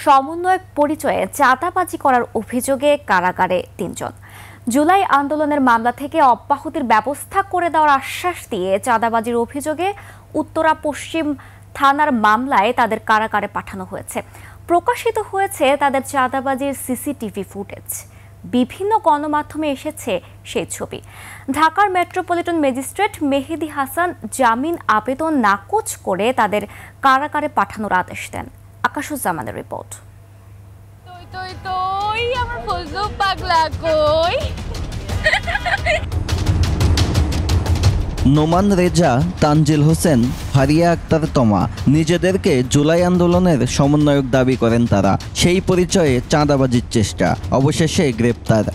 সমন্বয়ক পরিচয়ে চাঁদাবাজি করার অভিযোগে কারাগারে ৩ জন। জুলাই আন্দোলনের মামলা থেকে অব্যাহতির ব্যবস্থা করে দেওয়ার আশ্বাস দিয়ে চাঁদাবাজির অভিযোগে উত্তরা পশ্চিম থানার মামলায় তাদের কারাগারে পাঠানো হয়েছে। প্রকাশিত হয়েছে তাদের চাঁদাবাজির সিসিটিভি ফুটেজ। বিভিন্ন গণমাধ্যমে এসেছে সেই ছবি। ঢাকার মেট্রোপলিটন ম্যাজিস্ট্রেট মেহেদী হাসান জামিন আবেদন নাকচ করে তাদের কারাগারে পাঠানোর আদেশ দেন। আকাশুজ্জামানের রিপোর্ট। নোমান রেজা, তানজিল হোসেন, ফারিয়া আক্তার তমা নিজেদেরকে জুলাই আন্দোলনের সমন্বয়ক দাবি করেন তারা। সেই পরিচয়ে চাঁদাবাজির চেষ্টা, অবশেষে গ্রেপ্তার।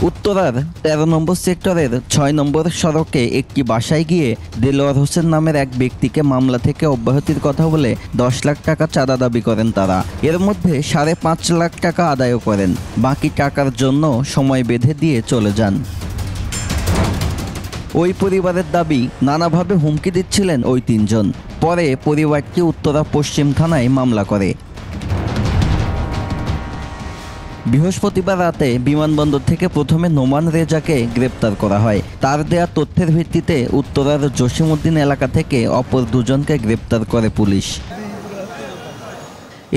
উত্তরার ১৩ নম্বর সেক্টরের ৬ নম্বর সড়কে একটি বাসায় গিয়ে দেলোয়ার হোসেন নামের এক ব্যক্তিকে মামলা থেকে অব্যাহতির কথা বলে ১০ লাখ টাকা চাঁদা দাবি করেন তারা। এর মধ্যে ৫.৫ লাখ টাকা আদায় করেন। বাকি টাকার জন্য সময় বেঁধে দিয়ে চলে যান। ওই পরিবারের দাবি, নানাভাবে হুমকি দিচ্ছিলেন ওই ৩ জন। পরে পরিবারটি উত্তরা পশ্চিম থানায় মামলা করে। বৃহস্পতিবার রাতে বিমানবন্দর থেকে প্রথমে নোমান রেজাকে গ্রেপ্তার করা হয়। তার দেয়া তথ্যের ভিত্তিতে উত্তরার জসিমউদ্দিন এলাকা থেকে অপর ২ জনকে গ্রেপ্তার করে পুলিশ।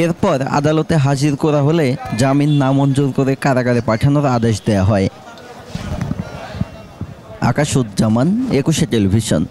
এরপর আদালতে হাজির করা হলে জামিন নামঞ্জুর করে কারাগারে পাঠানোর আদেশ দেয়া হয়। আকাশুজ্জামান, ২১শে টেলিভিশন।